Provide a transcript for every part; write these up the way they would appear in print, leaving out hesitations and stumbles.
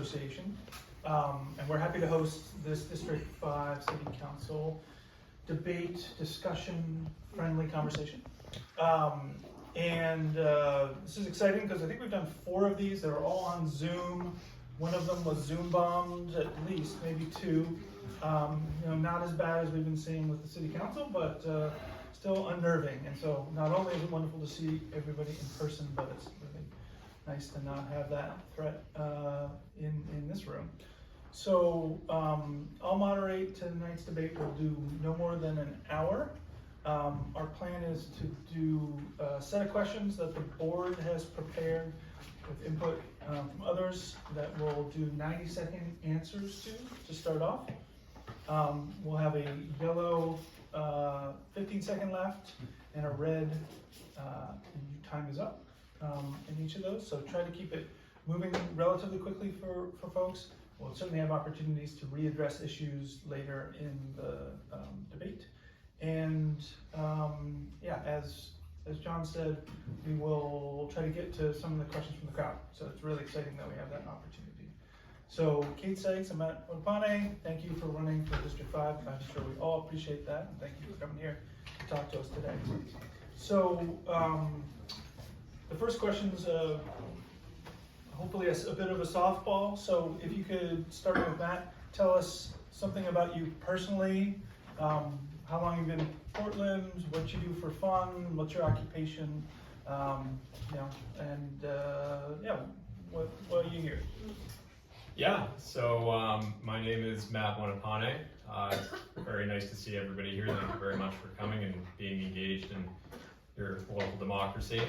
Association, and we're happy to host this District 5 City Council debate, discussion, friendly conversation. This is exciting because I think we've done 4 of these. They were all on Zoom. One of them was Zoom bombed, at least, maybe 2. Not as bad as we've been seeing with the City Council, but still unnerving. And so not only is it wonderful to see everybody in person, but it's really nice to not have that threat in this room. So I'll moderate tonight's debate. We'll do no more than an hour. Our plan is to do a set of questions that the board has prepared with input from others that we'll do 90-second answers to start off. We'll have a yellow 15-second left and a red time is up in each of those. So try to keep it moving relatively quickly for folks. We'll certainly have opportunities to readdress issues later in the debate. And as John said, we will try to get to some of the questions from the crowd. So it's really exciting that we have that opportunity. So Kate Sykes Matthew Buonpane, thank you for running for District 5. I'm sure we all appreciate that. And thank you for coming here to talk to us today. So the first question is hopefully a bit of a softball. So if you could start with Matt, tell us something about you personally. How long you've been in Portland, what you do for fun, what's your occupation, what are you here? Yeah, so my name is Matt Buonpane. It's very nice to see everybody here. Thank you very much for coming and being engaged in your local democracy.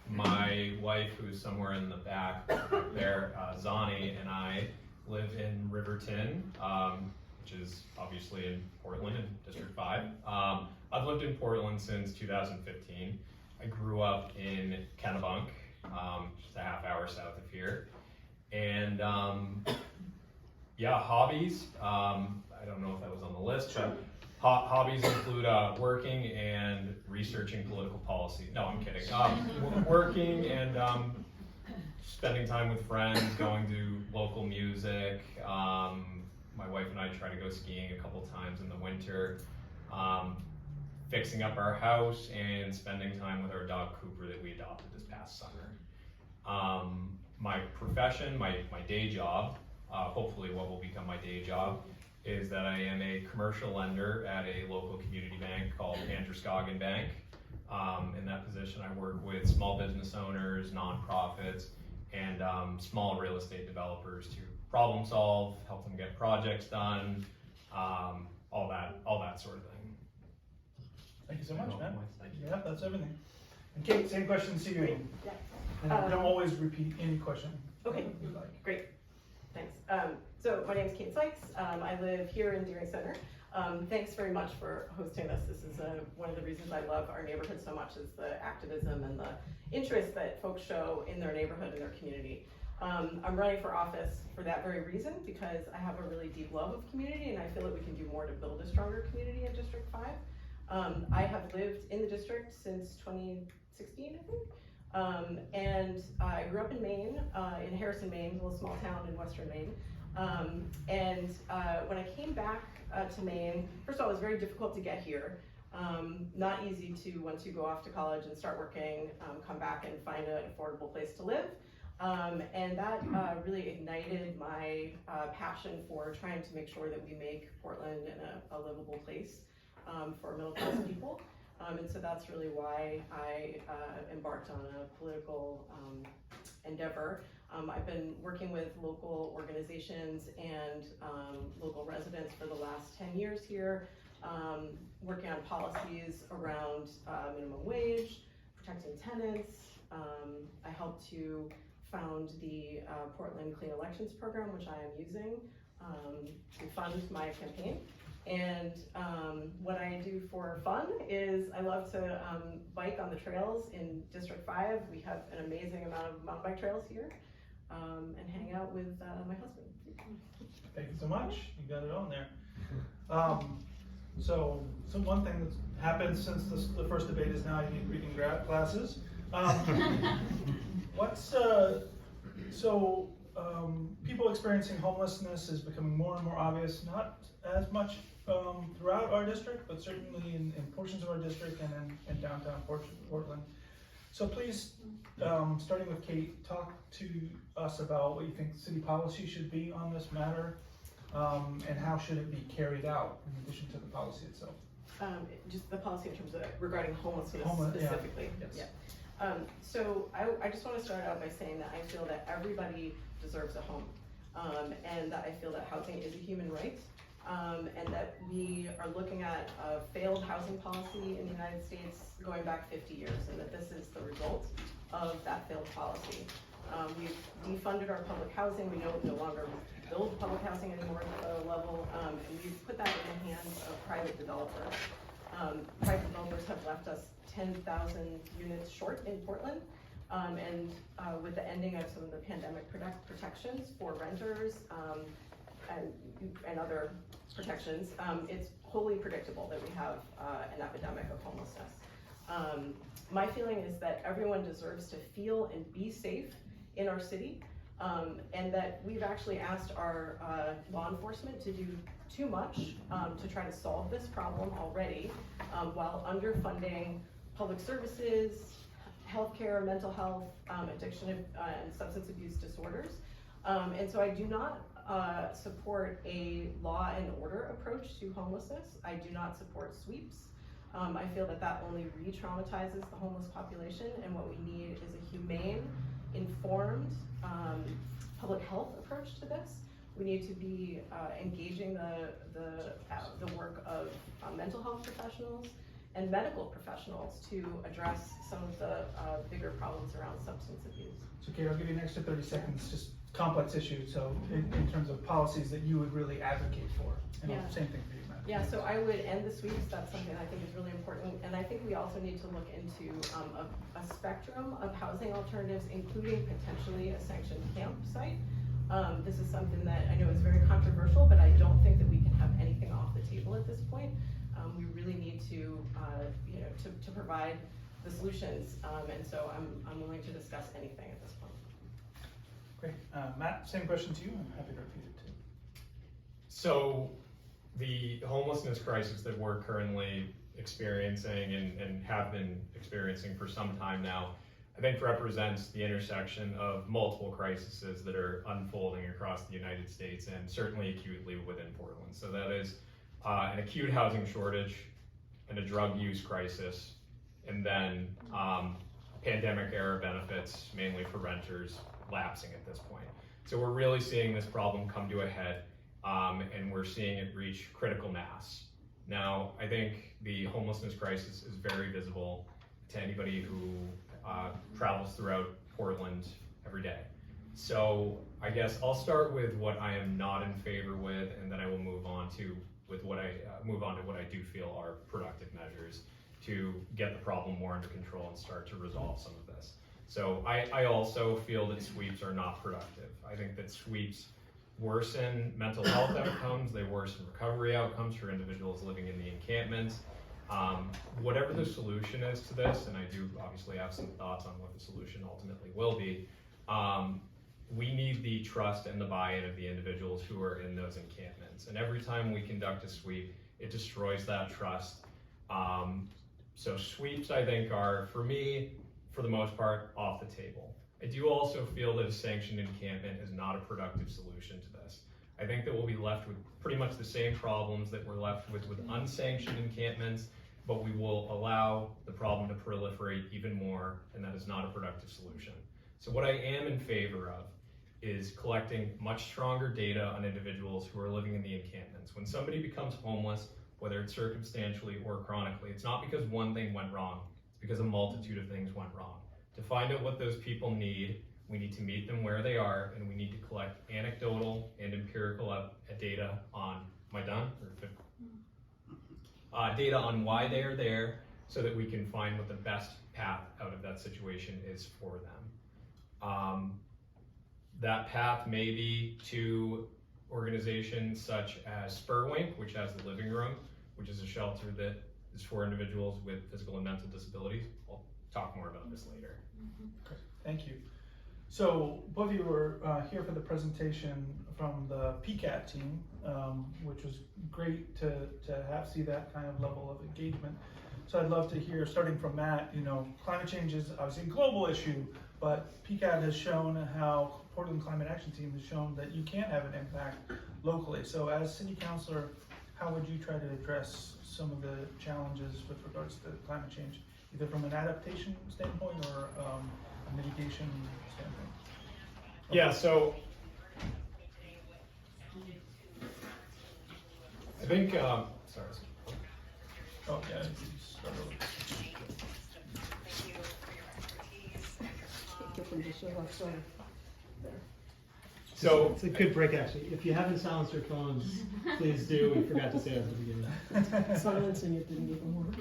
My wife, who's somewhere in the back there, Zani, and I live in Riverton, which is obviously in Portland in District 5. I've lived in Portland since 2015. I grew up in Kennebunk, just a half hour south of here. And hobbies, I don't know if that was on the list, but hobbies include working and researching political policy. No, I'm kidding. Working and spending time with friends, going to local music. My wife and I try to go skiing a couple times in the winter, fixing up our house and spending time with our dog Cooper that we adopted this past summer. My profession, my day job, hopefully what will become my day job, is that I am a commercial lender at a local community bank called Androscoggin Bank. In that position, I work with small business owners, nonprofits, and small real estate developers to problem solve, help them get projects done, all that sort of thing. Thank you so much, Matt. Yeah, that's everything. And Kate, same question to you. Yeah. And don't always repeat any question. Okay, great, thanks. So my name is Kate Sykes. I live here in Deering Center. Thanks very much for hosting this. This is one of the reasons I love our neighborhood so much is the activism and the interest that folks show in their neighborhood and their community. I'm running for office for that very reason because I have a really deep love of community and I feel that we can do more to build a stronger community in District 5. I have lived in the district since 2016, I think. And I grew up in Maine, in Harrison, Maine, a little small town in western Maine. When I came back to Maine, first of all, it was very difficult to get here. Not easy to, once you go off to college and start working, come back and find an affordable place to live. And that really ignited my passion for trying to make sure that we make Portland a livable place for middle-class people. And so that's really why I embarked on a political endeavor. I've been working with local organizations and local residents for the last 10 years here, working on policies around minimum wage, protecting tenants. I helped to found the Portland Clean Elections program, which I am using to fund my campaign. And what I do for fun is I love to bike on the trails in District 5. We have an amazing amount of mountain bike trails here, and hang out with my husband. Thank you so much. You got it on there. So one thing that's happened since the first debate is now you need reading classes. people experiencing homelessness is becoming more and more obvious, not as much throughout our district, but certainly in portions of our district and in downtown Portland. So please, starting with Kate, talk to us about what you think city policy should be on this matter, and how should it be carried out in addition to the policy itself. Just the policy in terms of regarding homelessness Yeah. specifically. Yes. Yeah. So I just want to start out by saying that I feel that everybody deserves a home, and that I feel that housing is a human right, and that we are looking at a failed housing policy in the United States going back 50 years, and that this is the result of that failed policy. We've defunded our public housing. We no longer build public housing anymore at the federal level, and we've put that in the hands of private developers. Private developers have left us 10,000 units short in Portland, and with the ending of some of the pandemic protections for renters and other protections, it's wholly predictable that we have an epidemic of homelessness. My feeling is that everyone deserves to feel and be safe in our city, and that we've actually asked our law enforcement to do too much to try to solve this problem already, while underfunding public services, healthcare, mental health, addiction and substance abuse disorders. And so I do not support a law and order approach to homelessness. I do not support sweeps. I feel that that only re-traumatizes the homeless population, and what we need is a humane, informed public health approach to this. We need to be engaging the work of mental health professionals and medical professionals to address some of the bigger problems around substance abuse. So Kate, I'll give you an extra 30 seconds, just complex issue, so in terms of policies that you would really advocate for, and Yeah. same thing for you, Matt. Yeah, so I would end the sweeps. That's something I think is really important, and I think we also need to look into a spectrum of housing alternatives, including potentially a sanctioned campsite. This is something that I know is very controversial, but I don't think that we can have anything off the table at this point. We really need to, to provide the solutions, and so I'm willing to discuss anything at this point. Great. Matt, same question to you. I'm happy to repeat it too. So the homelessness crisis that we're currently experiencing and have been experiencing for some time now, I think represents the intersection of multiple crises that are unfolding across the United States and certainly acutely within Portland. So that is an acute housing shortage and a drug use crisis, and then pandemic era benefits, mainly for renters, lapsing at this point. So we're really seeing this problem come to a head, and we're seeing it reach critical mass. Now, I think the homelessness crisis is very visible to anybody who travels throughout Portland every day. So I guess I'll start with what I am not in favor with, and then I will move on to what I do feel are productive measures to get the problem more under control and start to resolve some of this. So I also feel that sweeps are not productive. I think that sweeps worsen mental health outcomes, they worsen recovery outcomes for individuals living in the encampments. Whatever the solution is to this, and I do obviously have some thoughts on what the solution ultimately will be, we need the trust and the buy-in of the individuals who are in those encampments. And every time we conduct a sweep, it destroys that trust. So sweeps, I think, are, for me, for the most part, off the table. I do also feel that a sanctioned encampment is not a productive solution to this. I think that we'll be left with pretty much the same problems that we're left with unsanctioned encampments, but we will allow the problem to proliferate even more, and that is not a productive solution. So what I am in favor of is collecting much stronger data on individuals who are living in the encampments. When somebody becomes homeless, whether it's circumstantially or chronically, it's not because one thing went wrong, it's because a multitude of things went wrong. To find out what those people need, we need to meet them where they are, and we need to collect anecdotal and empirical data on, am I done? Data on why they are there, so that we can find what the best path out of that situation is for them. That path may be to organizations such as Spurwink, which has the Living Room, which is a shelter that is for individuals with physical and mental disabilities. I'll talk more about this later. Great. Thank you. So both of you were here for the presentation from the PCAT team, which was great to see that kind of level of engagement. So I'd love to hear, starting from Matt, climate change is obviously a global issue, but PCAT has shown how Portland Climate Action Team has shown that you can have an impact locally. So as city councilor, how would you try to address some of the challenges with regards to climate change, either from an adaptation standpoint or a mitigation standpoint? Yeah, so I think, sorry. Oh, yeah, you start over. Thank you for your expertise and your So It's a good break, actually. If you haven't silenced your phones, please do. We forgot to say that at the beginning. Silencing it didn't even work.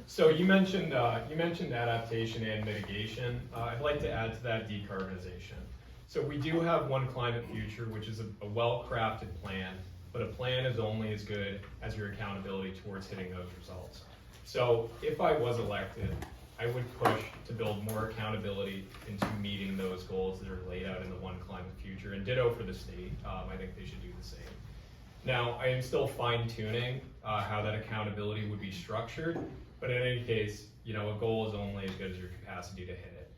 So you mentioned adaptation and mitigation. I'd like to add to that decarbonization. So we do have One Climate Future, which is a well-crafted plan, but a plan is only as good as your accountability towards hitting those results. So if I was elected, I would push to build more accountability into meeting those goals that are laid out in the One Climate Future, and ditto for the state. I think they should do the same. Now, I am still fine-tuning how that accountability would be structured, but in any case, a goal is only as good as your capacity to hit it.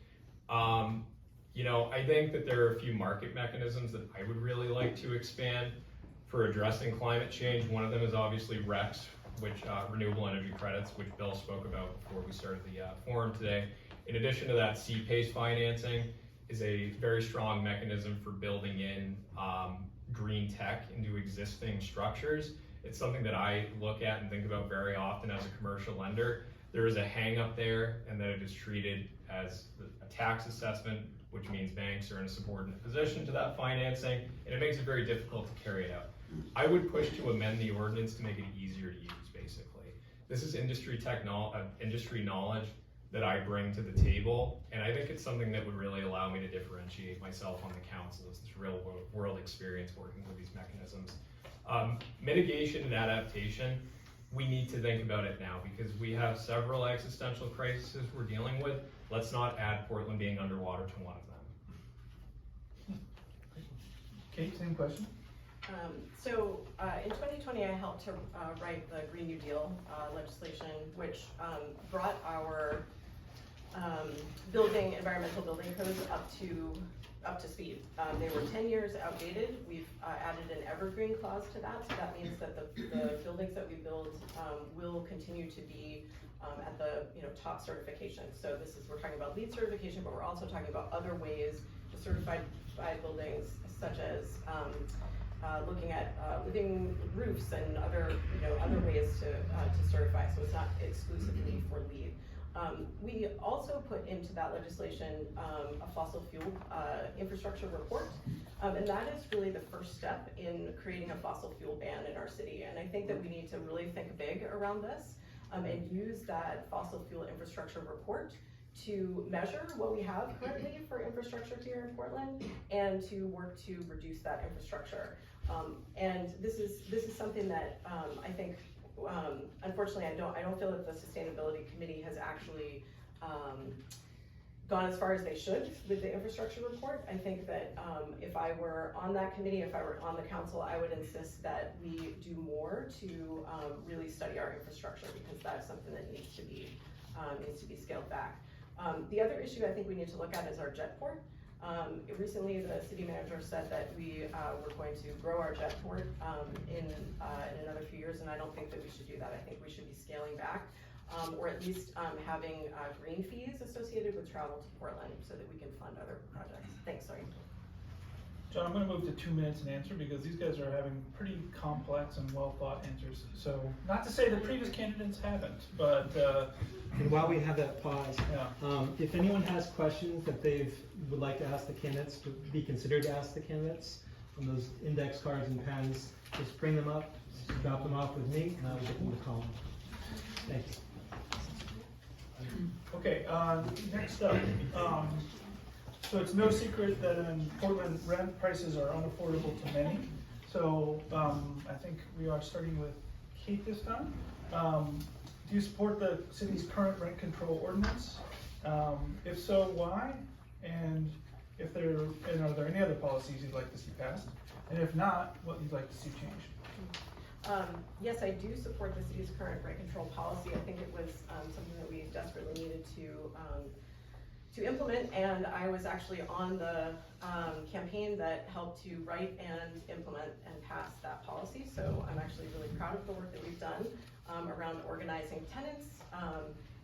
I think that there are a few market mechanisms that I would really like to expand for addressing climate change. One of them is obviously RECs, which renewable energy credits, which Bill spoke about before we started the forum today. In addition to that, CPACE financing is a very strong mechanism for building in green tech into existing structures. It's something that I look at and think about very often as a commercial lender. There is a hang up there, and that it is treated as a tax assessment, which means banks are in a subordinate position to that financing, and it makes it very difficult to carry it out. I would push to amend the ordinance to make it easier to use, basically. This is industry knowledge that I bring to the table, and I think it's something that would really allow me to differentiate myself on the council as this real world experience working with these mechanisms. Mitigation and adaptation, we need to think about it now because we have several existential crises we're dealing with. Let's not add Portland being underwater to one of them. Kate, same question? In 2020, I helped to write the Green New Deal legislation, which brought our environmental building codes up to speed. They were 10 years outdated. We've added an evergreen clause to that, so that means that the buildings that we build will continue to be at the top certification. So we're talking about LEED certification, but we're also talking about other ways to certify buildings, such as looking at living roofs and other ways to certify. So it's not exclusively for LEED. We also put into that legislation a fossil fuel infrastructure report, and that is really the first step in creating a fossil fuel ban in our city. And I think that we need to really think big around this and use that fossil fuel infrastructure report to measure what we have currently for infrastructure here in Portland and to work to reduce that infrastructure. And this is something that I think, unfortunately, I don't feel that the Sustainability Committee has actually gone as far as they should with the infrastructure report. I think that if I were on that committee, if I were on the council, I would insist that we do more to really study our infrastructure, because that's something that needs to be scaled back. The other issue I think we need to look at is our jetport. Recently, the city manager said that we were going to grow our jetport in another few years, and I don't think that we should do that. I think we should be scaling back, or at least having green fees associated with travel to Portland so that we can fund other projects. Thanks, sorry. John, I'm going to move to 2 minutes and answer because these guys are having pretty complex and well thought answers. So, not to say the previous candidates haven't, but And while we have that pause, yeah. If anyone has questions that they would like to ask the candidates, to be considered to ask the candidates on those index cards and pens, just bring them up, just drop them off with me, and I will get them to call them. Thanks. Okay, next up, so it's no secret that in Portland, rent prices are unaffordable to many. So I think we are starting with Kate this time. Do you support the city's current rent control ordinance? If so, why? And if there, and are there any other policies you'd like to see passed? And if not, what you'd like to see changed? Yes, I do support the city's current rent control policy. I think it was something that we desperately needed to implement, and I was actually on the campaign that helped to write and implement and pass that policy. So I'm actually really proud of the work that we've done around organizing tenants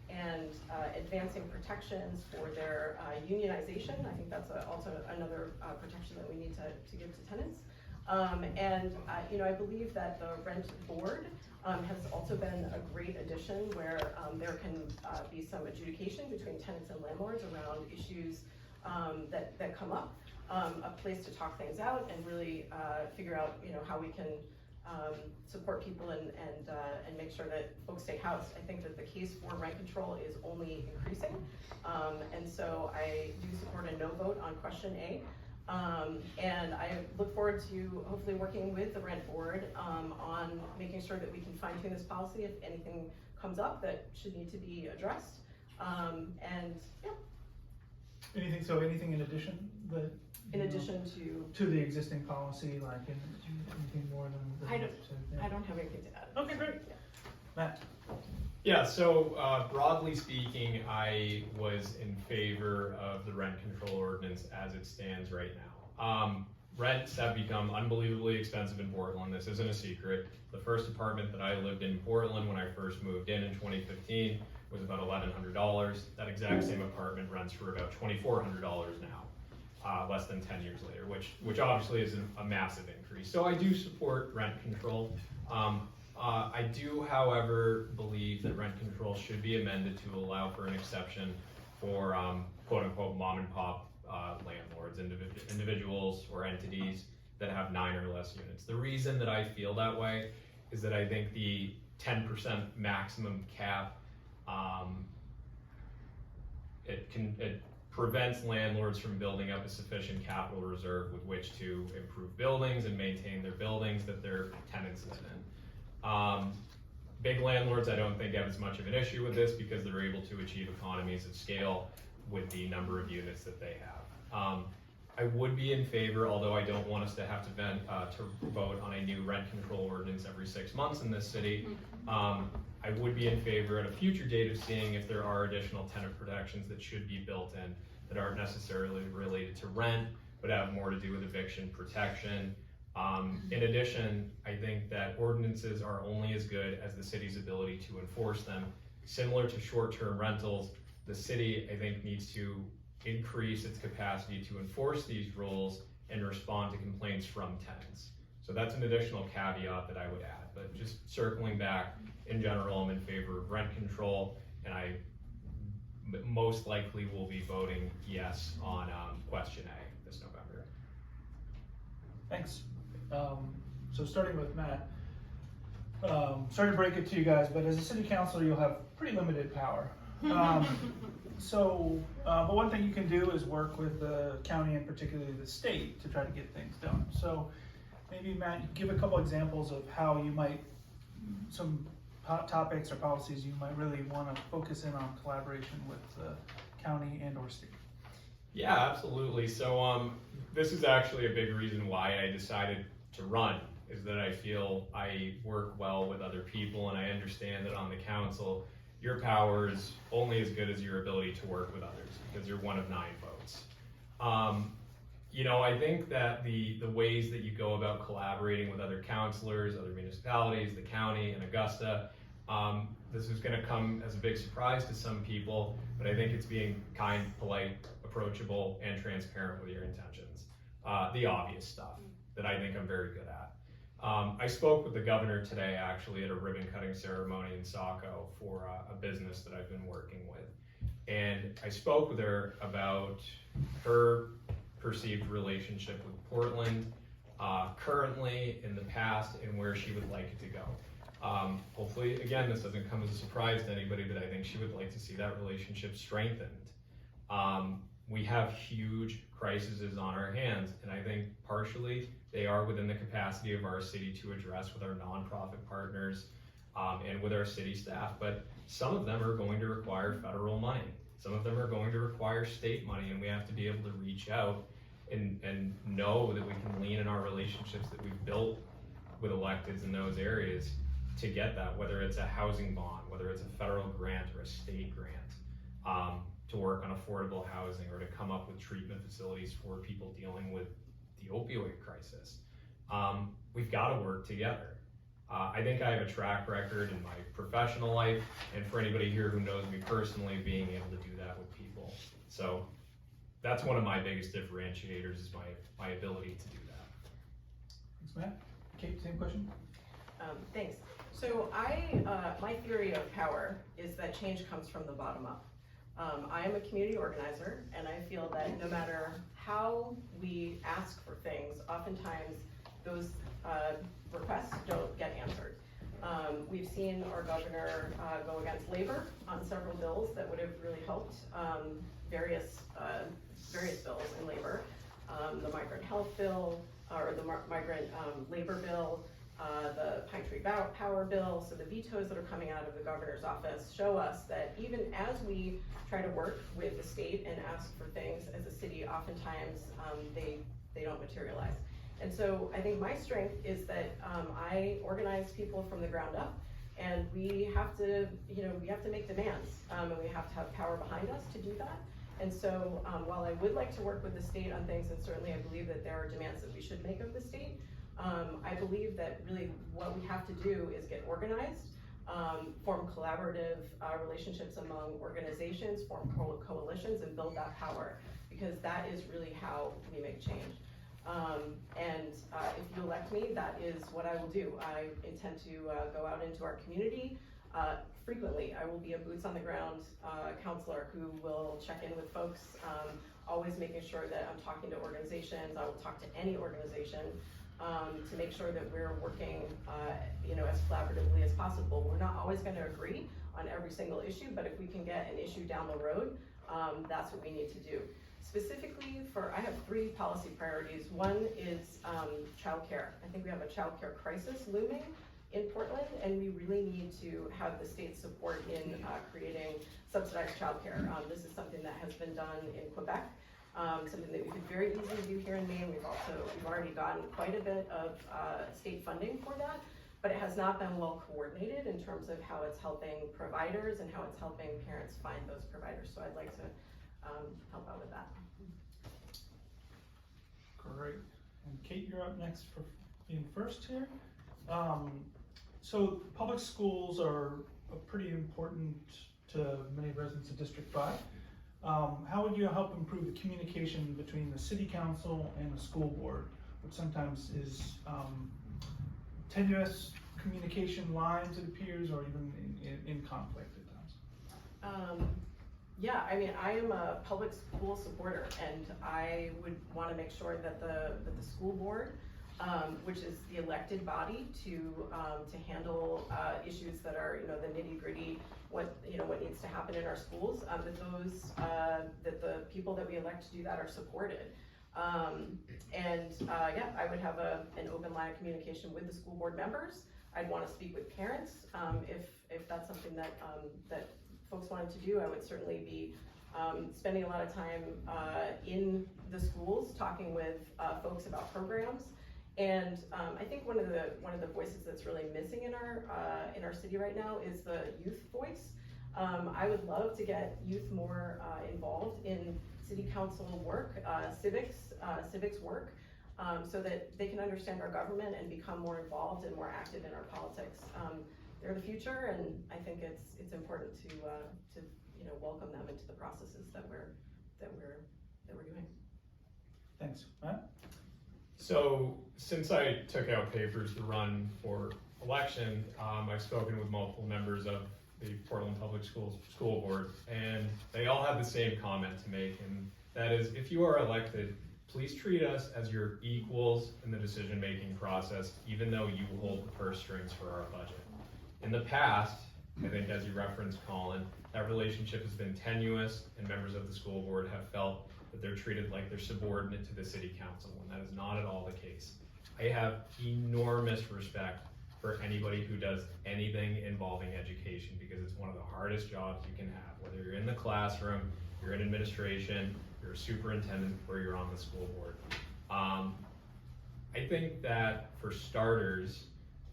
and advancing protections for their unionization. I think that's also another protection that we need to give to tenants. You know, I believe that the rent board has also been a great addition where there can be some adjudication between tenants and landlords around issues that come up, a place to talk things out and really figure out, you know, how we can support people and make sure that folks stay housed. I think that the case for rent control is only increasing, and so I do support a no vote on question A. And I look forward to hopefully working with the rent board on making sure that we can fine tune this policy if anything comes up that should need to be addressed. And yeah. Anything in addition that? In addition to the existing policy, like anything more than? I don't have anything to add. Okay, great. Yeah. Matt? Yeah, so broadly speaking, I was in favor of the rent control ordinance as it stands right now. Rents have become unbelievably expensive in Portland. This isn't a secret. The first apartment that I lived in Portland when I first moved in 2015 was about $1,100. That exact same apartment rents for about $2,400 now, less than 10 years later, which obviously is a massive increase. So I do support rent control. I do, however, believe that rent control should be amended to allow for an exception for quote-unquote mom-and-pop landlords, individuals or entities that have 9 or less units. The reason that I feel that way is that I think the 10% maximum cap, it prevents landlords from building up a sufficient capital reserve with which to improve buildings and maintain their buildings that their tenants live in. Big landlords, I don't think have as much of an issue with this because they're able to achieve economies of scale with the number of units that they have. I would be in favor, although I don't want us to have to vote on a new rent control ordinance every 6 months in this city. I would be in favor at a future date of seeing if there are additional tenant protections that should be built in that aren't necessarily related to rent, but have more to do with eviction protection. In addition, I think that ordinances are only as good as the city's ability to enforce them. Similar to short-term rentals, the city, I think, needs to increase its capacity to enforce these rules and respond to complaints from tenants. So that's an additional caveat that I would add. But just circling back, in general, I'm in favor of rent control, and I most likely will be voting yes on question A this November. Thanks. So starting with Matt, sorry to break it to you guys, but as a city councilor, you'll have pretty limited power. But one thing you can do is work with the county and particularly the state to try to get things done. So maybe Matt, give a couple examples of how you might, some hot topics or policies you might really want to focus in on collaboration with the county and or state. Yeah, absolutely. So this is actually a big reason why I decided to run, is that I feel I work well with other people, and I understand that on the council, your power is only as good as your ability to work with others, because you're one of 9 votes. You know, I think that the ways that you go about collaborating with other councilors, other municipalities, the county, and Augusta, this is going to come as a big surprise to some people, but I think it's being kind, polite, approachable, and transparent with your intentions. The obvious stuff that I think I'm very good at. I spoke with the governor today, actually, at a ribbon cutting ceremony in Saco for a business that I've been working with. And I spoke with her about her perceived relationship with Portland, currently, in the past, and where she would like it to go. Hopefully, again, this doesn't come as a surprise to anybody, but I think she would like to see that relationship strengthened. We have huge crises on our hands, and I think partially they are within the capacity of our city to address with our nonprofit partners and with our city staff, but some of them are going to require federal money. Some of them are going to require state money, and we have to be able to reach out and know that we can lean in our relationships that we've built with electeds in those areas to get that, whether it's a housing bond, whether it's a federal grant or a state grant, to work on affordable housing or to come up with treatment facilities for people dealing with the opioid crisis. We've got to work together. I think I have a track record in my professional life, and for anybody here who knows me personally, being able to do that with people. So that's one of my biggest differentiators, is my ability to do that. Thanks, Matt. Kate, same question? Thanks. So my theory of power is that change comes from the bottom up. I am a community organizer, and I feel that no matter how we ask for things, oftentimes those requests don't get answered. We've seen our governor go against labor on several bills that would have really helped, various bills in labor. The migrant health bill, or the migrant labor bill, the Pine Tree Power bill. So the vetoes that are coming out of the governor's office show us that even as we try to work with the state and ask for things as a city, oftentimes they don't materialize. And so I think my strength is that I organize people from the ground up, and we have to, we have to make demands, and we have to have power behind us to do that. And so while I would like to work with the state on things, and certainly I believe that there are demands that we should make of the state, I believe that really what we have to do is get organized, form collaborative relationships among organizations, form coalitions, and build that power, because that is really how we make change. If you elect me, that is what I will do. I intend to go out into our community frequently. I will be a boots on the ground counselor who will check in with folks, always making sure that I'm talking to organizations. I will talk to any organization to make sure that we're working as collaboratively as possible. We're not always going to agree on every single issue, but if we can get an issue down the road, that's what we need to do. Specifically I have 3 policy priorities. One is childcare. I think we have a childcare crisis looming in Portland, and we really need to have the state support in creating subsidized childcare. This is something that has been done in Quebec, something that we could very easily do here in Maine. We've already gotten quite a bit of state funding for that, but it has not been well coordinated in terms of how it's helping providers and how it's helping parents find those providers. So I'd like to help out with that. Great. And Kate, you're up next for being first here. So public schools are pretty important to many residents of District 5. How would you help improve the communication between the city council and the school board, which sometimes is tenuous communication lines, it appears, or even in conflict at times? Yeah, I mean, I am a public school supporter, and I would want to make sure that the school board, which is the elected body to handle issues that are the nitty-gritty, what needs to happen in our schools, that the people that we elect to do that are supported. Yeah, I would have an open line of communication with the school board members. I'd want to speak with parents if that's something that folks wanted to do. I would certainly be spending a lot of time in the schools talking with folks about programs. And I think one of the voices that's really missing in our city right now is the youth voice. I would love to get youth more involved in city council work, civics work, so that they can understand our government and become more involved and more active in our politics. They're the future, and I think it's important to welcome them into the processes that we're doing. Thanks. Matt? So since I took out papers to run for election, I've spoken with multiple members of the Portland Public Schools School Board, and they all have the same comment to make, and that is, if you are elected, please treat us as your equals in the decision-making process, even though you hold the purse strings for our budget. In the past, I think as you referenced, Colin, that relationship has been tenuous, and members of the school board have felt that they're treated like they're subordinate to the city council, and that is not at all the case. I have enormous respect for anybody who does anything involving education, because it's one of the hardest jobs you can have, whether you're in the classroom, you're in administration, you're a superintendent, or you're on the school board. I think that for starters,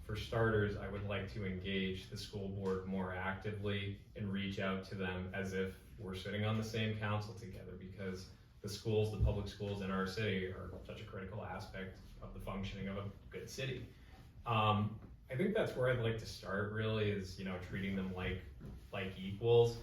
I would like to engage the school board more actively and reach out to them as if we're sitting on the same council together, because the schools, the public schools in our city are such a critical aspect of the functioning of a good city. I think that's where I'd like to start, really, is, you know, treating them like equals.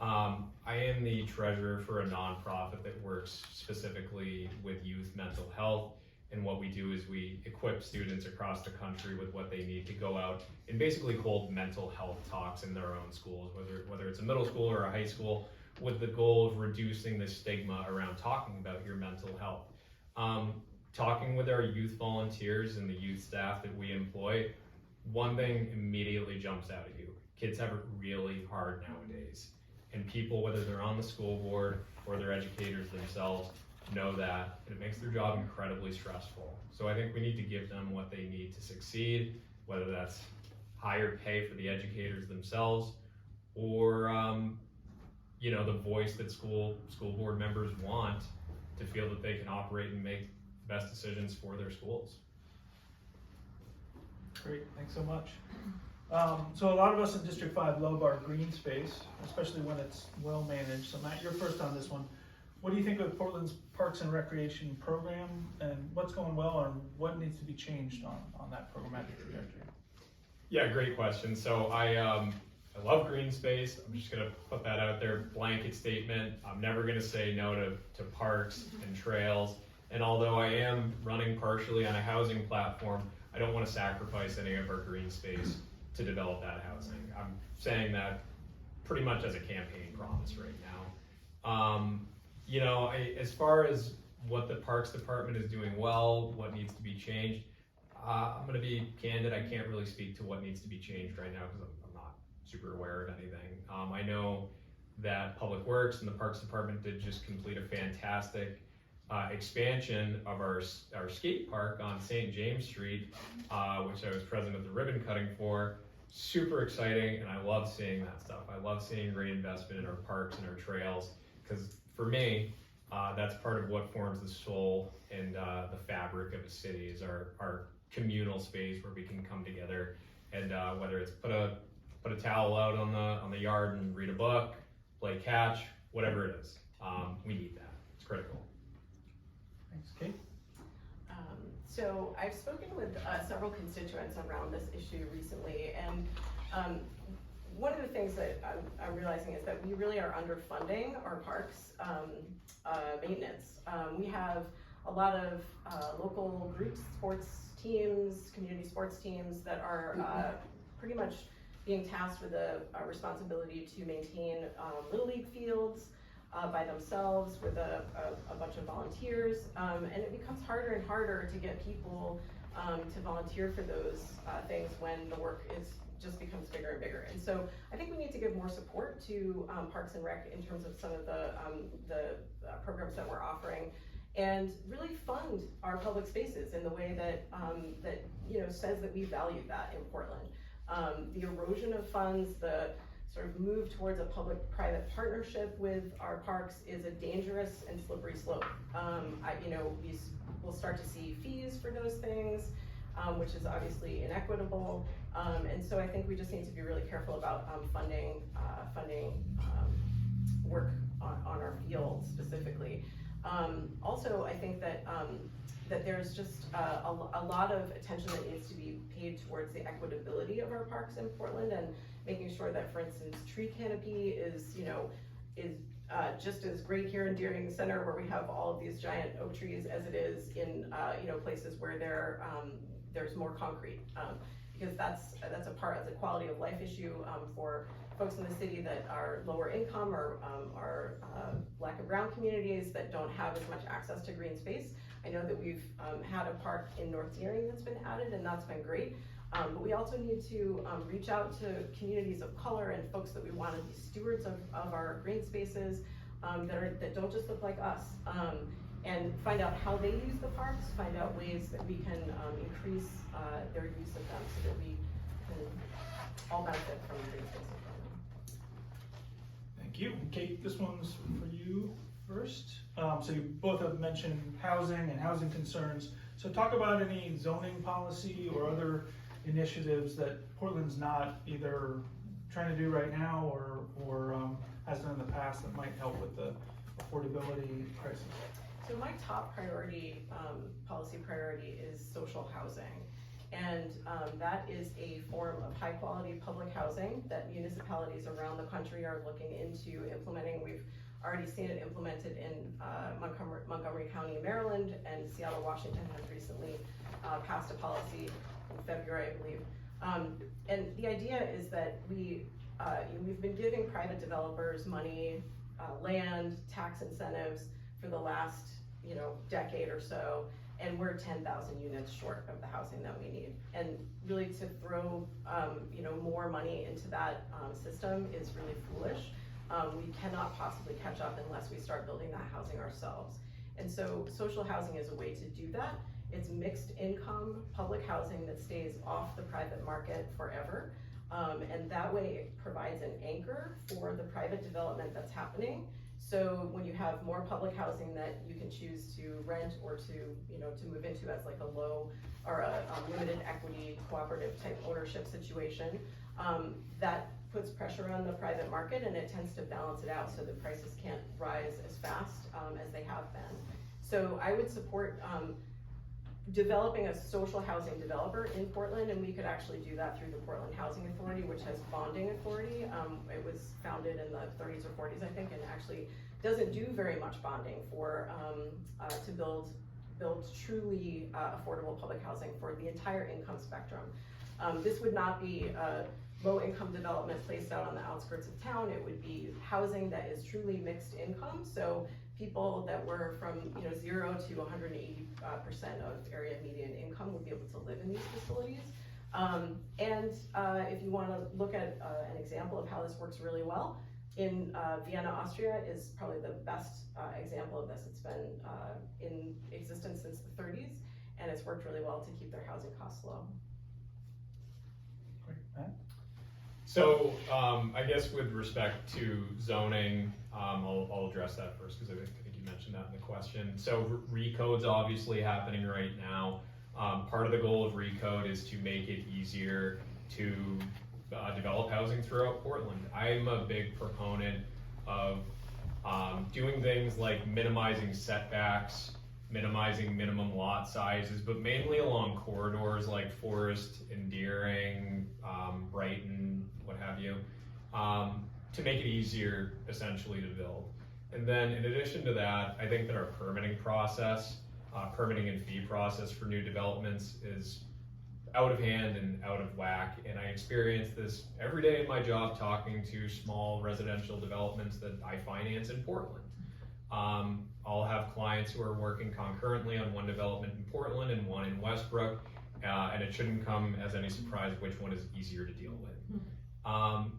I am the treasurer for a nonprofit that works specifically with youth mental health. And what we do is we equip students across the country with what they need to go out and basically hold mental health talks in their own schools, whether it's a middle school or a high school, with the goal of reducing the stigma around talking about your mental health. Talking with our youth volunteers and the youth staff that we employ, one thing immediately jumps out at you. Kids have it really hard nowadays. And people, whether they're on the school board or they're educators themselves, know that, and it makes their job incredibly stressful. So I think we need to give them what they need to succeed, whether that's higher pay for the educators themselves, or you know, the voice that school board members want to feel that they can operate and make the best decisions for their schools. Great, thanks so much. So a lot of us in District 5 love our green space, especially when it's well managed. So Matt, you're first on this one. What do you think of Portland's Parks and Recreation program, and what's going well, and what needs to be changed on that programmatic trajectory? Yeah, great question. So I love green space. I'm just gonna put that out there, blanket statement. I'm never gonna say no to parks and trails. And although I am running partially on a housing platform, I don't wanna sacrifice any of our green space to develop that housing. I'm saying that pretty much as a campaign promise right now. You know, as far as what the Parks Department is doing well, what needs to be changed, I'm gonna be candid, I can't really speak to what needs to be changed right now because I'm not super aware of anything. I know that Public Works and the Parks Department did just complete a fantastic expansion of our skate park on St. James Street, which I was president of the ribbon cutting for. Super exciting, and I love seeing that stuff. I love seeing reinvestment in our parks and our trails, because for me, that's part of what forms the soul and the fabric of a city, is our communal space where we can come together, and whether it's put a towel out on the yard and read a book, play catch, whatever it is, we need that. It's critical. Thanks, Kate. So I've spoken with several constituents around this issue recently, and one of the things that I'm realizing is that we really are underfunding our parks maintenance. We have a lot of local groups, sports teams, community sports teams that are pretty much being tasked with a responsibility to maintain Little League fields by themselves with a bunch of volunteers, and it becomes harder and harder to get people to volunteer for those things when the work just becomes bigger and bigger. And so I think we need to give more support to Parks and Rec in terms of some of the programs that we're offering, and really fund our public spaces in the way that says that we value that in Portland. The erosion of funds, the sort of move towards a public-private partnership with our parks is a dangerous and slippery slope. We'll start to see fees for those things, which is obviously inequitable. And so I think we just need to be really careful about funding work on our field specifically. Also, I think that there's just a lot of attention that needs to be paid towards the equitability of our parks in Portland, and making sure that, for instance, tree canopy is just as great here in Deering Center, where we have all of these giant oak trees, as it is in places where there's more concrete, because that's a quality of life issue for folks in the city that are lower income, or are black and brown communities that don't have as much access to green space. I know that we've had a park in North Deering that's been added, and that's been great. But we also need to reach out to communities of color and folks that we want to be stewards of our green spaces that don't just look like us, and find out how they use the parks, find out ways that we can increase their use of them so that we can all benefit from green spaces. Thank you. Kate, this one's for you. first. So you both have mentioned housing and housing concerns. So talk about any zoning policy or other initiatives that Portland's not either trying to do right now or has done in the past that might help with the affordability crisis. So my top priority, policy priority is social housing. And that is a form of high quality public housing that municipalities around the country are looking into implementing. We've already seen it implemented in Montgomery County, Maryland, and Seattle, Washington has recently passed a policy in February, I believe. And the idea is that we've been giving private developers money, land, tax incentives for the last decade or so, and we're 10,000 units short of the housing that we need. And really to throw more money into that system is really foolish. We cannot possibly catch up unless we start building that housing ourselves. And so social housing is a way to do that. It's mixed income public housing that stays off the private market forever. And that way it provides an anchor for the private development that's happening. So when you have more public housing that you can choose to rent or to move into as like a low or a limited equity cooperative type ownership situation, that puts pressure on the private market and it tends to balance it out so the prices can't rise as fast as they have been. So I would support developing a social housing developer in Portland, and we could actually do that through the Portland Housing Authority, which has bonding authority. It was founded in the 30s or 40s, I think, and actually doesn't do very much bonding for to build truly affordable public housing for the entire income spectrum. This would not be low income development placed out on the outskirts of town. It would be housing that is truly mixed income. So people that were from 0 to 180% of area median income would be able to live in these facilities. If you want to look at an example of how this works really well, in Vienna, Austria is probably the best example of this. It's been in existence since the 30s, and it's worked really well to keep their housing costs low. Great, Matt? So I guess with respect to zoning, I'll address that first because I think you mentioned that in the question. So recode's obviously happening right now. Part of the goal of recode is to make it easier to develop housing throughout Portland. I'm a big proponent of doing things like minimizing setbacks, minimizing minimum lot sizes, but mainly along corridors like Forest, Endearing, Brighton, what have you, to make it easier essentially to build. And then in addition to that, I think that our permitting process, permitting and fee process for new developments is out of hand and out of whack. And I experience this every day in my job talking to small residential developments that I finance in Portland. I'll have clients who are working concurrently on one development in Portland and one in Westbrook, and it shouldn't come as any surprise which one is easier to deal with.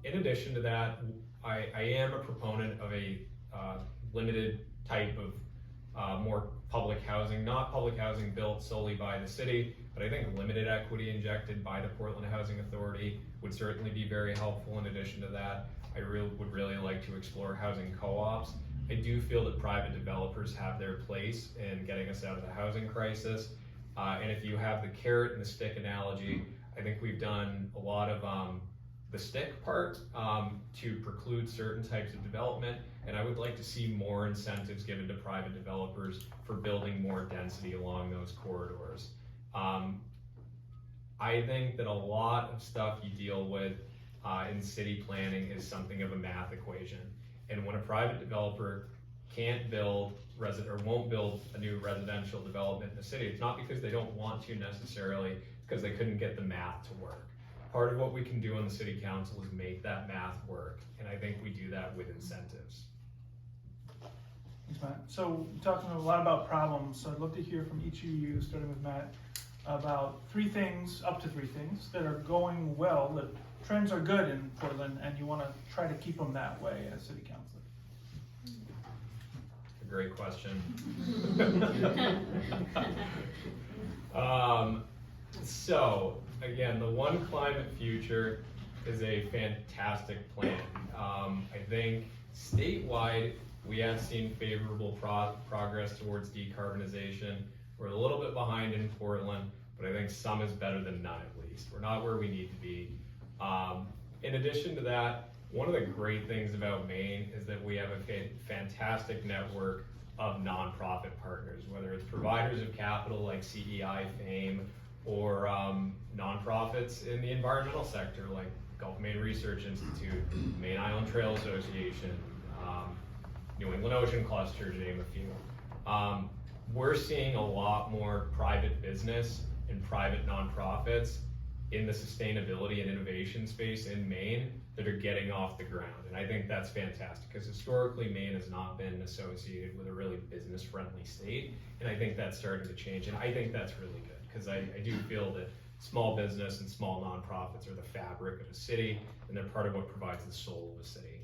In addition to that, I am a proponent of a limited type of more public housing, not public housing built solely by the city, but I think limited equity injected by the Portland Housing Authority would certainly be very helpful. In addition to that, I would really like to explore housing co-ops. I do feel that private developers have their place in getting us out of the housing crisis. And if you have the carrot and the stick analogy, I think we've done a lot of the stick part to preclude certain types of development. And I would like to see more incentives given to private developers for building more density along those corridors. I think that a lot of stuff you deal with in city planning is something of a math equation. And when a private developer can't build or won't build a new residential development in the city, it's not because they don't want to necessarily, it's because they couldn't get the math to work. Part of what we can do on the city council is make that math work, and I think we do that with incentives. Thanks, Matt. So we're talking a lot about problems, so I'd love to hear from each of you, starting with Matt, about up to three things that are going well, that trends are good in Portland, and you want to try to keep them that way as city councilor. A great question. So again, the One Climate Future is a fantastic plan. I think statewide, We have seen favorable progress towards decarbonization. We're a little bit behind in Portland, but I think some is better than none at least. We're not where we need to be. In addition to that, one of the great things about Maine is that we have a fantastic network of nonprofit partners, whether it's providers of capital like CEI Fame, or nonprofits in the environmental sector like Gulf Maine Research Institute, Maine Island Trail Association, New England Ocean Cluster, to name a few. We're seeing a lot more private business and private nonprofits in the sustainability and innovation space in Maine that are getting off the ground. And I think that's fantastic because historically Maine has not been associated with a really business-friendly state. And I think that's starting to change. And I think that's really good because I do feel that small business and small nonprofits are the fabric of a city and they're part of what provides the soul of a city.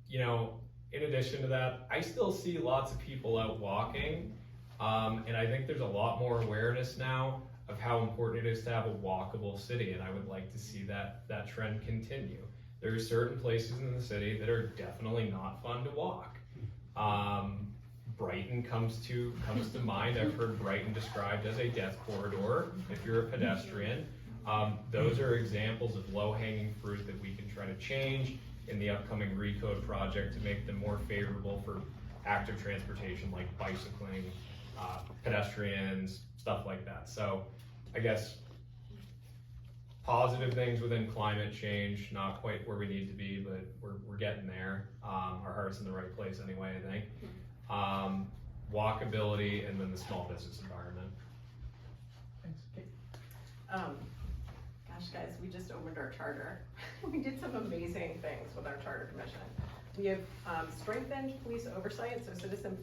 You know, in addition to that, I still see lots of people out walking. And I think there's a lot more awareness now of how important it is to have a walkable city, and I would like to see that trend continue. There are certain places in the city that are definitely not fun to walk. Brighton comes to mind. I've heard Brighton described as a death corridor if you're a pedestrian. Those are examples of low-hanging fruit that we can try to change in the upcoming Recode project to make them more favorable for active transportation like bicycling, pedestrians, stuff like that. So I guess positive things within climate change, not quite where we need to be, but we're getting there. Our heart's in the right place anyway, I think. Walkability, and then the small business environment. Thanks, Kate. Gosh, guys, we just opened our charter. We did some amazing things with our charter commission. We have strengthened police oversight, so citizen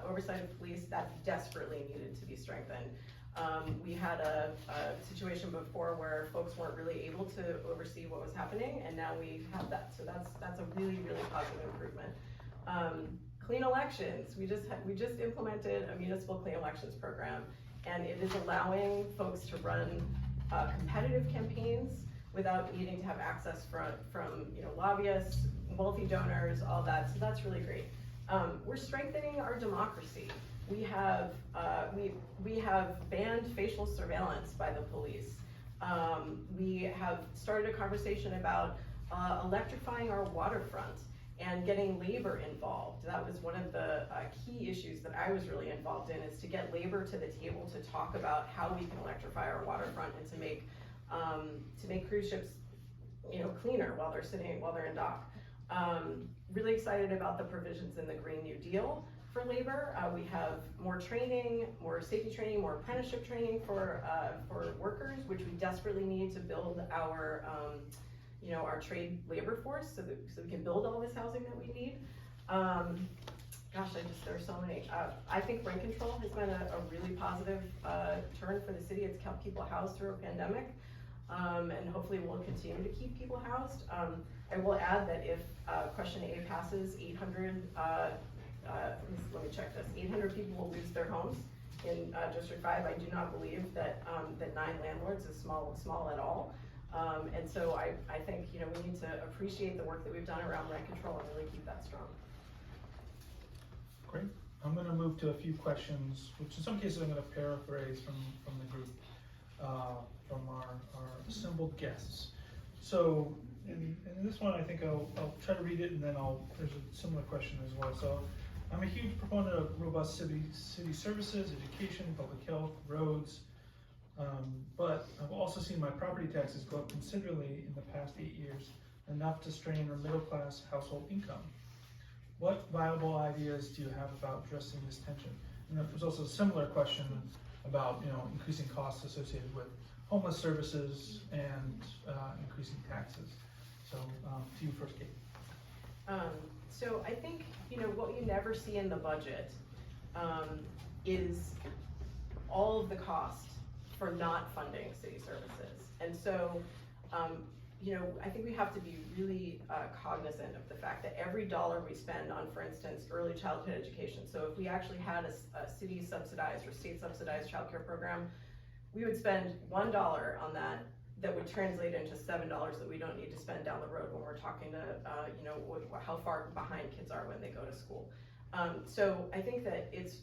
oversight of police that desperately needed to be strengthened. We had a situation before where folks weren't really able to oversee what was happening, and now we have that. So that's a really, really positive improvement. Clean elections. We just implemented a municipal clean elections program, and it is allowing folks to run competitive campaigns without needing to have access from lobbyists, wealthy donors, all that. So that's really great. We're strengthening our democracy. We have banned facial surveillance by the police. We have started a conversation about electrifying our waterfront and getting labor involved. That was one of the key issues that I was really involved in, is to get labor to the table to talk about how we can electrify our waterfront and to make cruise ships, cleaner while they're in dock. Really excited about the provisions in the Green New Deal for labor. We have more training, more safety training, more apprenticeship training for workers, which we desperately need to build our our trade labor force so we can build all this housing that we need. Gosh, there are so many. I think rent control has been a really positive turn for the city. It's kept people housed through a pandemic, and hopefully we'll continue to keep people housed. I will add that if question A passes, 800, let me check this, 800 people will lose their homes in District 5. I do not believe that 9 landlords is small at all. And so I think we need to appreciate the work that we've done around rent control and really keep that strong. Great. I'm going to move to a few questions, which in some cases I'm going to paraphrase from the group, from our assembled guests. So in this one, I think I'll try to read it, and then there's a similar question as well. So I'm a huge proponent of robust city services, education, public health, roads. But I've also seen my property taxes go up considerably in the past 8 years, enough to strain our middle class household income. What viable ideas do you have about addressing this tension? And there's also a similar question about increasing costs associated with homeless services and increasing taxes. So to you first, Kate. So I think what you never see in the budget is all of the cost for not funding city services. And so, I think we have to be really cognizant of the fact that every dollar we spend on, for instance, early childhood education. So if we actually had a city subsidized or state subsidized childcare program, we would spend $1 on that that would translate into $7 that we don't need to spend down the road when we're talking to, how far behind kids are when they go to school. So I think that it's,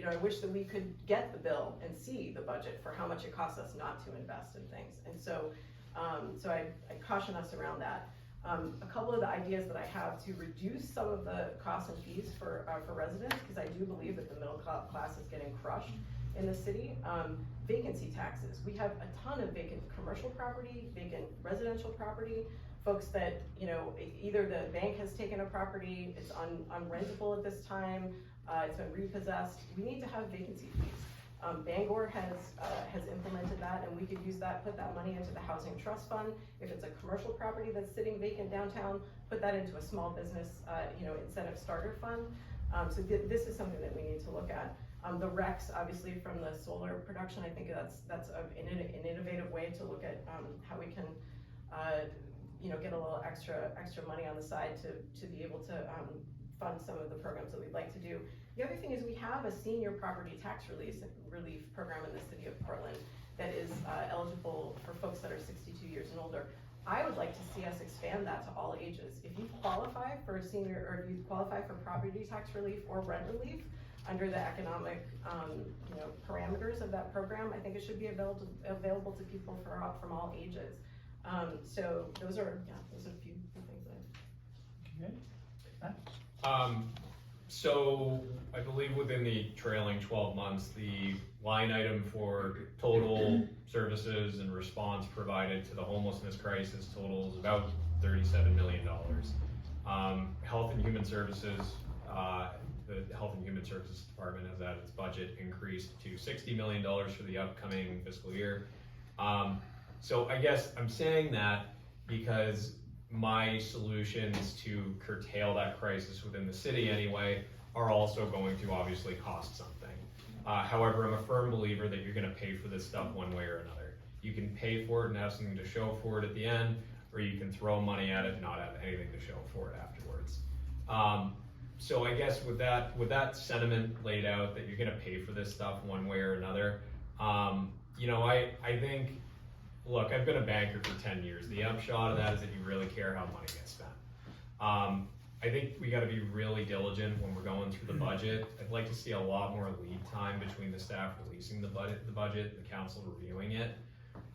I wish that we could get the bill and see the budget for how much it costs us not to invest in things. And so, I caution us around that. A couple of the ideas that I have to reduce some of the costs and fees for residents, because I do believe that the middle class is getting crushed in the city. Vacancy taxes. We have a ton of vacant commercial property, vacant residential property, folks that, either the bank has taken a property, it's unrentable at this time, it's been repossessed. We need to have vacancy fees. Bangor has implemented that, and we could use that, put that money into the housing trust fund. If it's a commercial property that's sitting vacant downtown, put that into a small business, incentive starter fund. So this is something that we need to look at. The RECs, obviously, from the solar production, I think that's an innovative way to look at how we can, get a little extra money on the side to be able to fund some of the programs that we'd like to do. The other thing is we have a senior property tax relief program in the city of Portland that is eligible for folks that are 62 years and older. I would like to see us expand that to all ages. If you qualify for a senior, or if you qualify for property tax relief or rent relief under the economic, parameters of that program, I think it should be available to people from all ages. So those are a few things that Okay. Matt? So I believe within the trailing 12 months, the line item for total services and response provided to the homelessness crisis totals about $37 million. Health and Human Services, the Health and Human Services Department has had its budget increased to $60 million for the upcoming fiscal year. So I guess I'm saying that because my solutions to curtail that crisis within the city anyway are also going to obviously cost something. However, I'm a firm believer that you're gonna pay for this stuff one way or another. You can pay for it and have something to show for it at the end, or you can throw money at it and not have anything to show for it afterwards. So I guess with that sentiment laid out that you're gonna pay for this stuff one way or another, I think, look, I've been a banker for 10 years. The upshot of that is that you really care how money gets spent. I think we gotta be really diligent when we're going through the budget. I'd like to see a lot more lead time between the staff releasing the budget, the council reviewing it.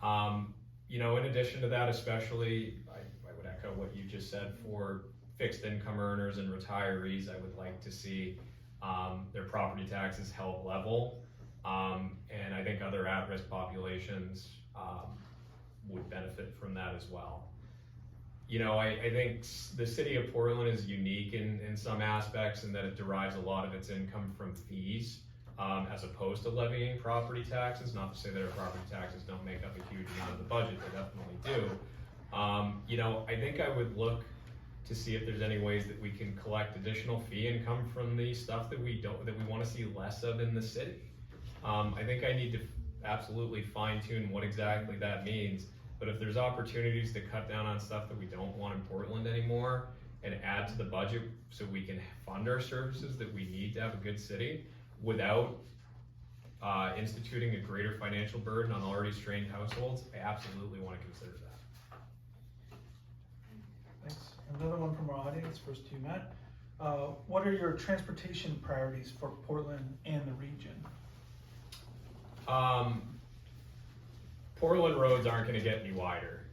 In addition to that, especially, I would echo what you just said for fixed income earners and retirees. I would like to see their property taxes held level. And I think other at-risk populations would benefit from that as well. I think the city of Portland is unique in some aspects in that it derives a lot of its income from fees as opposed to levying property taxes. Not to say that our property taxes don't make up a huge amount of the budget, they definitely do. I think I would look to see if there's any ways that we can collect additional fee income from the stuff that we want to see less of in the city. I think I need to absolutely fine tune what exactly that means. But if there's opportunities to cut down on stuff that we don't want in Portland anymore and add to the budget so we can fund our services that we need to have a good city without instituting a greater financial burden on already strained households, I absolutely want to consider that. Thanks. Another one from our audience, first to you, Matt. What are your transportation priorities for Portland and the region? Portland roads aren't going to get any wider,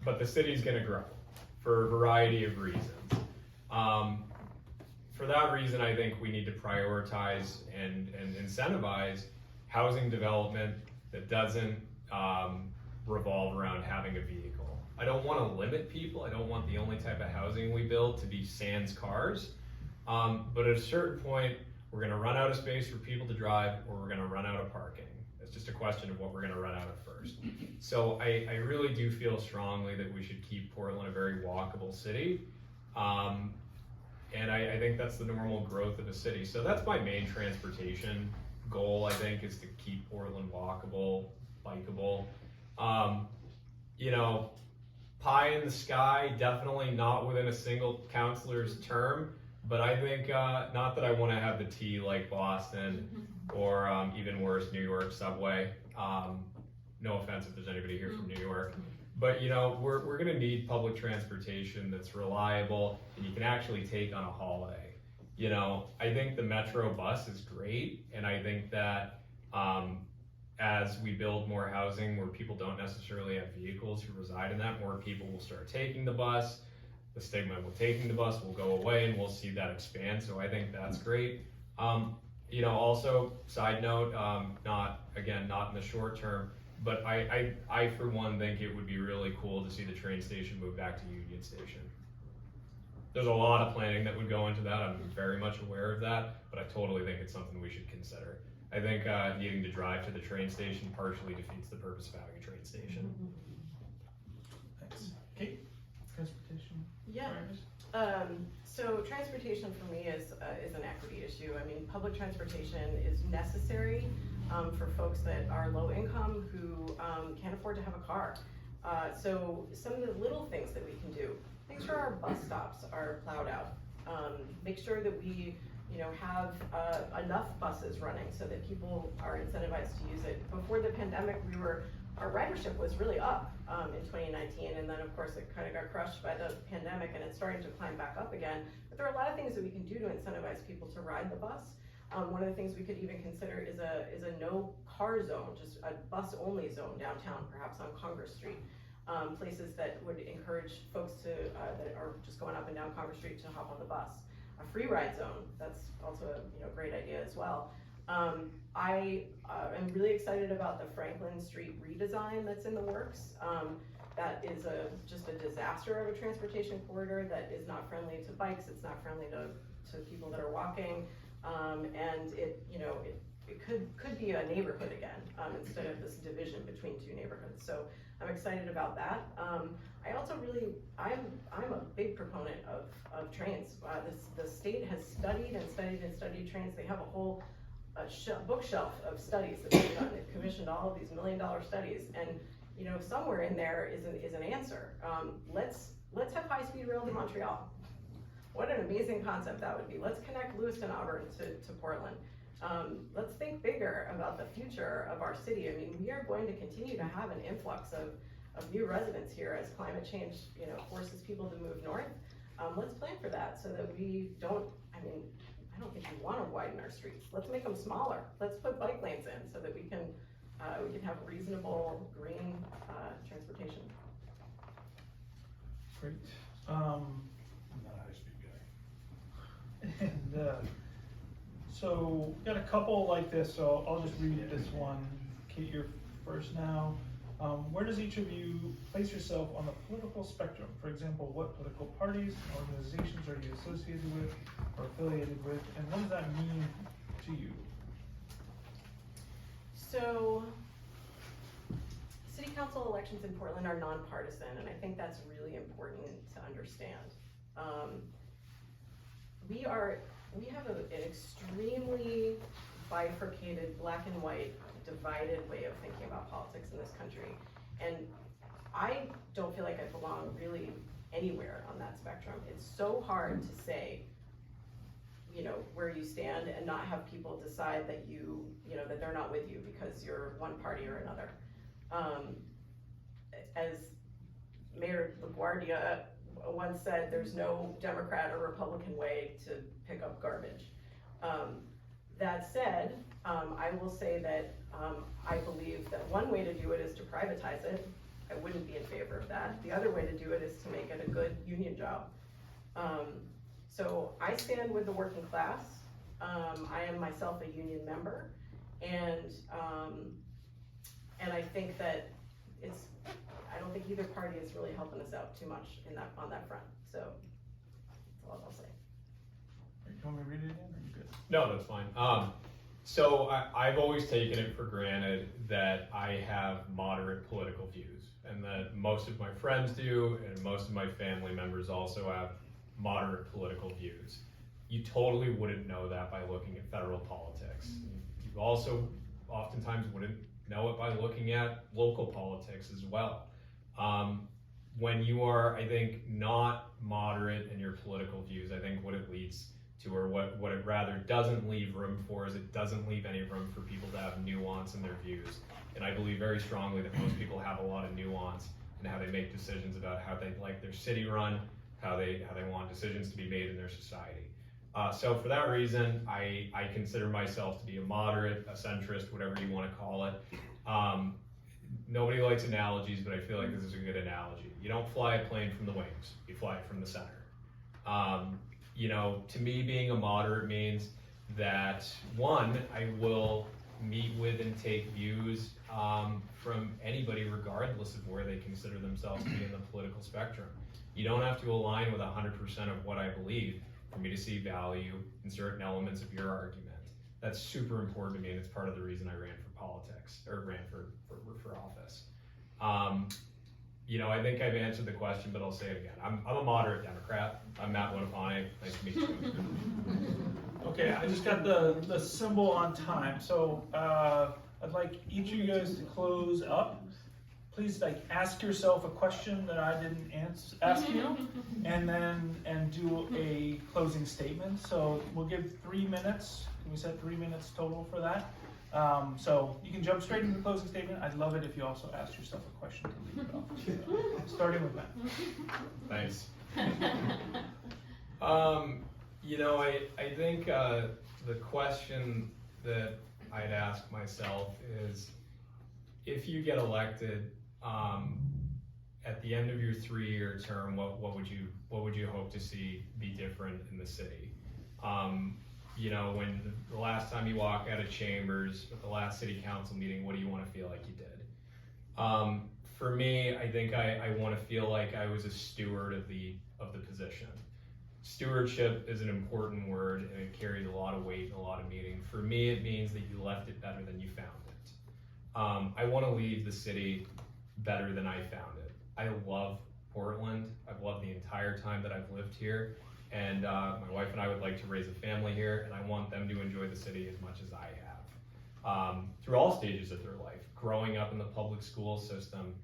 but the city's going to grow for a variety of reasons. For that reason, I think we need to prioritize and incentivize housing development that doesn't revolve around having a vehicle. I don't want to limit people. I don't want the only type of housing we build to be sans cars. But at a certain point, we're going to run out of space for people to drive, or we're going to run out of parking. It's just a question of what we're going to run out of first. So I really do feel strongly that we should keep Portland a very walkable city. And I think that's the normal growth of a city. So that's my main transportation goal, I think, is to keep Portland walkable, bikeable. Pie in the sky, definitely not within a single councilor's term. But I think, not that I want to have the T like Boston or even worse, New York subway. no offense if there's anybody here from New York, but you know, we're gonna need public transportation that's reliable and you can actually take on a holiday. You know, I think the Metro bus is great, and I think that as we build more housing where people don't necessarily have vehicles who reside in that, more people will start taking the bus. The stigma with taking the bus will go away, and we'll see that expand. So I think that's great. You know, also side note, not in the short term, but I for one think it would be really cool to see the train station move back to Union Station. There's a lot of planning that would go into that. I'm very much aware of that, but I totally think it's something we should consider. I think needing to drive to the train station partially defeats the purpose of having a train station. Thanks. Kate, transportation? Yeah. priorities? So transportation for me is an equity issue. I mean, public transportation is necessary for folks that are low income who can't afford to have a car. So some of the little things that we can do, make sure our bus stops are plowed out. Make sure that we, you know, have enough buses running so that people are incentivized to use it. Before the pandemic, our ridership was really up in 2019, and then of course it kind of got crushed by the pandemic, and it's starting to climb back up again. But there are a lot of things that we can do to incentivize people to ride the bus. One of the things we could even consider is a no car zone, just a bus only zone downtown, perhaps on Congress Street. Places that would encourage folks to that are just going up and down Congress Street to hop on the bus. A free ride zone, that's also a great idea as well. I am really excited about the Franklin Street redesign that's in the works. That is just a disaster of a transportation corridor that is not friendly to bikes, it's not friendly to people that are walking, and it could be a neighborhood again, instead of this division between two neighborhoods. So I'm excited about that. I also I'm a big proponent of trains. The state has studied trains. They have a whole bookshelf of studies that they've done. They've commissioned all of these $1 million studies, and somewhere in there is an answer. Let's have high-speed rail to Montreal. What an amazing concept that would be. Let's connect Lewiston, Auburn to Portland. Let's think bigger about the future of our city. I mean, we are going to continue to have an influx of new residents here as climate change, forces people to move north. Let's plan for that so that we don't, I don't think we want to widen our streets. Let's make them smaller. Let's put bike lanes in so that we can have reasonable green transportation. Great. I'm not a high-speed guy. And so got a couple like this, so I'll just read this one. Kate, you're first now. Where does each of you place yourself on the political spectrum? For example, what political parties and organizations are you associated with or affiliated with, and what does that mean to you? So, city council elections in Portland are nonpartisan, and I think that's really important to understand. We have an extremely bifurcated, black and white, divided way of thinking about politics in this country. And I don't feel like I belong really anywhere on that spectrum. It's so hard to say, where you stand and not have people decide that that they're not with you because you're one party or another. As Mayor LaGuardia once said, there's no Democrat or Republican way to pick up garbage. That said, I will say that I believe that one way to do it is to privatize it. I wouldn't be in favor of that. The other way to do it is to make it a good union job. So I stand with the working class. I am myself a union member, and I think that I don't think either party is really helping us out too much on that front. So that's all I'll say. You want me to read it again, or are you good? No, that's fine. So I've always taken it for granted that I have moderate political views, and that most of my friends do, and most of my family members also have moderate political views. You totally wouldn't know that by looking at federal politics. You also oftentimes wouldn't know it by looking at local politics as well. When you are, I think, not moderate in your political views, I think what it leads to, or what it rather doesn't leave room for is it doesn't leave any room for people to have nuance in their views. And I believe very strongly that most people have a lot of nuance in how they make decisions about how they like their city run, how they want decisions to be made in their society. So for that reason, I consider myself to be a moderate, a centrist, whatever you want to call it. Nobody likes analogies, but I feel like this is a good analogy. You don't fly a plane from the wings, you fly it from the center. You know, to me, being a moderate means that, one, I will meet with and take views from anybody regardless of where they consider themselves to be in the political spectrum. You don't have to align with 100% of what I believe for me to see value in certain elements of your argument. That's super important to me, and it's part of the reason I ran for politics, or ran for office. You know, I think I've answered the question, but I'll say it again. I'm a moderate Democrat. I'm Matt Buonpane. Nice to meet you. Okay, I just got the symbol on time, so I'd like each of you guys to close up. Please, like, ask yourself a question that I didn't ask you, and do a closing statement. So we'll give 3 minutes. Can we set 3 minutes total for that? So you can jump straight into the closing statement. I'd love it if you also asked yourself a question to leave it off. Starting with Matt. Thanks. You know, I think the question that I'd ask myself is, if you get elected, at the end of your 3-year term, what would you hope to see be different in the city? You know, when the last time you walk out of chambers at the last city council meeting, what do you want to feel like you did? For me, I think I want to feel like I was a steward of the position. Stewardship is an important word, and it carries a lot of weight and a lot of meaning. For me, it means that you left it better than you found it. I want to leave the city better than I found it. I love Portland. I've loved the entire time that I've lived here, and my wife and I would like to raise a family here, and I want them to enjoy the city as much as I have. Through all stages of their life, growing up in the public school system,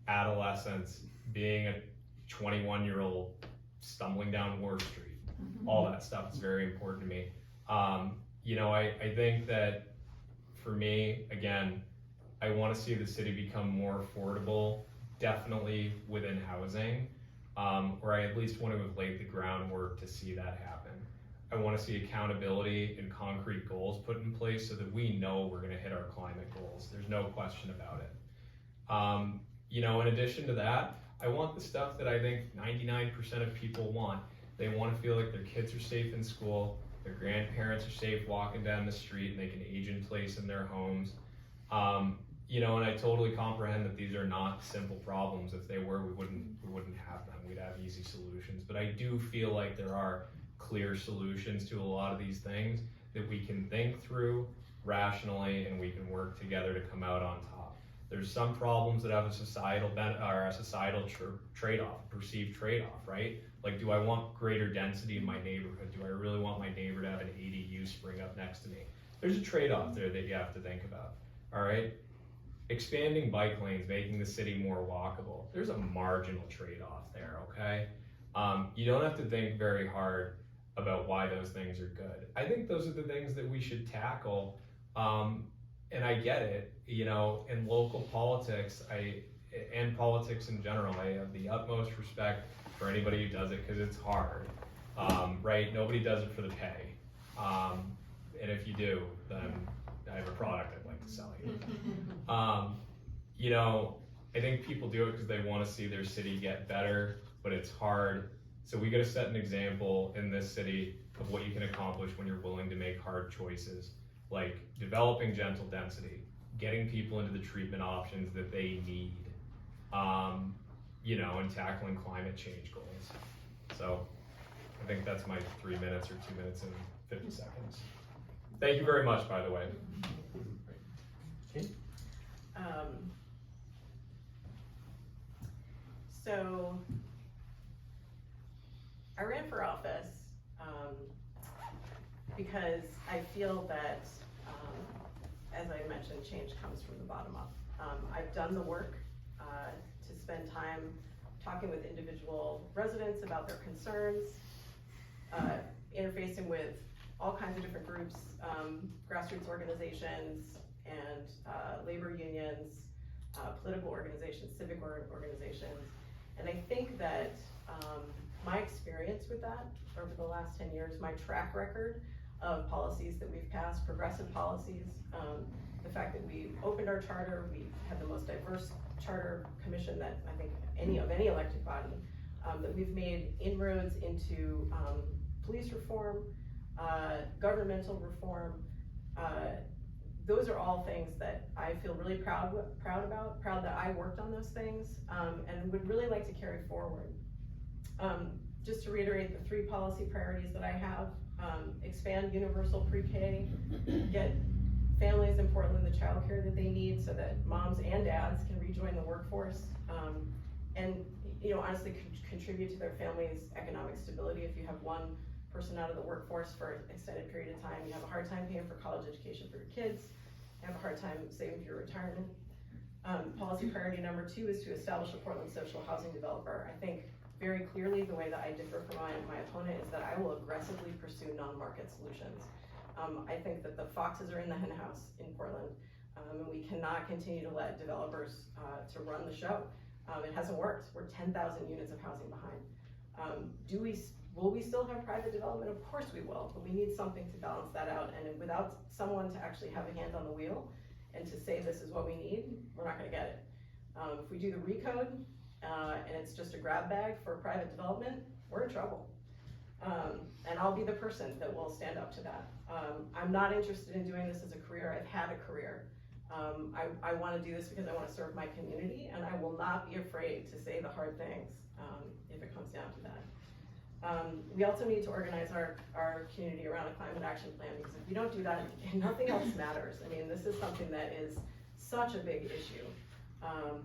adolescence, being a 21-year-old stumbling down Ward Street, all that stuff is very important to me. You know, I think that for me, again, I want to see the city become more affordable, definitely within housing, or I at least want to have laid the groundwork to see that happen. I want to see accountability and concrete goals put in place so that we know we're going to hit our climate goals. There's no question about it. You know, in addition to that, I want the stuff that I think 99% of people want. They want to feel like their kids are safe in school, their grandparents are safe walking down the street, and they can age in place in their homes. You know, and I totally comprehend that these are not simple problems. If they were, we wouldn't have them. We'd have easy solutions. But I do feel like there are clear solutions to a lot of these things that we can think through rationally, and we can work together to come out on top. There's some problems that have a societal trade-off, perceived trade-off, right? Like, do I want greater density in my neighborhood? Do I really want my neighbor to have an ADU spring up next to me? There's a trade-off there that you have to think about, all right? Expanding bike lanes, making the city more walkable. There's a marginal trade-off there, okay? You don't have to think very hard about why those things are good. I think those are the things that we should tackle, and I get it, you know, in local politics, and politics in general, I have the utmost respect for anybody who does it because it's hard, right? Nobody does it for the pay, and if you do, then I have a product I'd like to sell you. You know, I think people do it because they want to see their city get better, but it's hard. So we got to set an example in this city of what you can accomplish when you're willing to make hard choices, like developing gentle density, getting people into the treatment options that they need, you know, and tackling climate change goals. So I think that's my 3 minutes or 2 minutes and 50 seconds. Thank you very much, by the way. Okay. So I ran for office because I feel that, as I mentioned, change comes from the bottom up. I've done the work to spend time talking with individual residents about their concerns, interfacing with all kinds of different groups, grassroots organizations and labor unions, political organizations, civic organizations. And I think that my experience with that over the last 10 years, my track record of policies that we've passed, progressive policies, the fact that we opened our charter, we had the most diverse charter commission that I think any elected body, that we've made inroads into police reform, governmental reform. Those are all things that I feel really proud that I worked on those things, and would really like to carry forward. Just to reiterate the 3 policy priorities that I have: expand universal pre-K, get families in Portland the childcare that they need so that moms and dads can rejoin the workforce, and honestly contribute to their family's economic stability. If you have one person out of the workforce for an extended period of time, you have a hard time paying for college education for your kids, you have a hard time saving for your retirement. Policy priority number 2 is to establish a Portland social housing developer. I think very clearly the way that I differ from my opponent is that I will aggressively pursue non-market solutions. I think that the foxes are in the hen house in Portland, and we cannot continue to let developers to run the show. It hasn't worked. We're 10,000 units of housing behind. Will we still have private development? Of course we will, but we need something to balance that out. And without someone to actually have a hand on the wheel and to say this is what we need, we're not going to get it. If we do the recode and it's just a grab bag for private development, we're in trouble. And I'll be the person that will stand up to that. I'm not interested in doing this as a career. I've had a career. I want to do this because I want to serve my community, and I will not be afraid to say the hard things if it comes down to that. We also need to organize our community around a climate action plan, because if we don't do that, nothing else matters. I mean, this is something that is such a big issue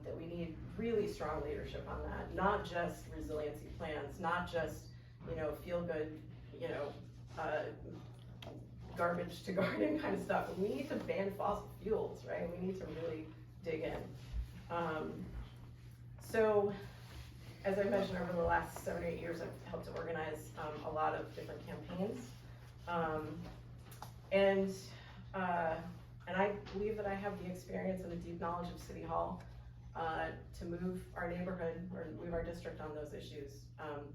that we need really strong leadership on that, not just resiliency plans, not just feel good, garbage to garden kind of stuff. We need to ban fossil fuels, right? We need to really dig in. So, as I mentioned, over the last 7 or 8 years, I've helped to organize a lot of different campaigns. And I believe that I have the experience and the deep knowledge of City Hall to move our neighborhood or move our district on those issues.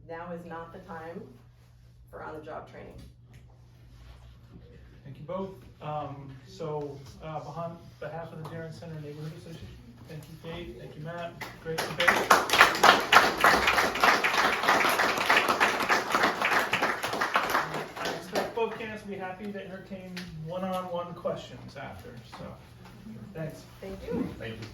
Now is not the time for on-the-job training. Thank you both. On behalf of the Darren Center Neighborhood Association, thank you, Kate. Thank you, Matt. Great debate. I expect both candidates to be happy to entertain one-on-one questions after. So, thanks. Thank you. Thank you.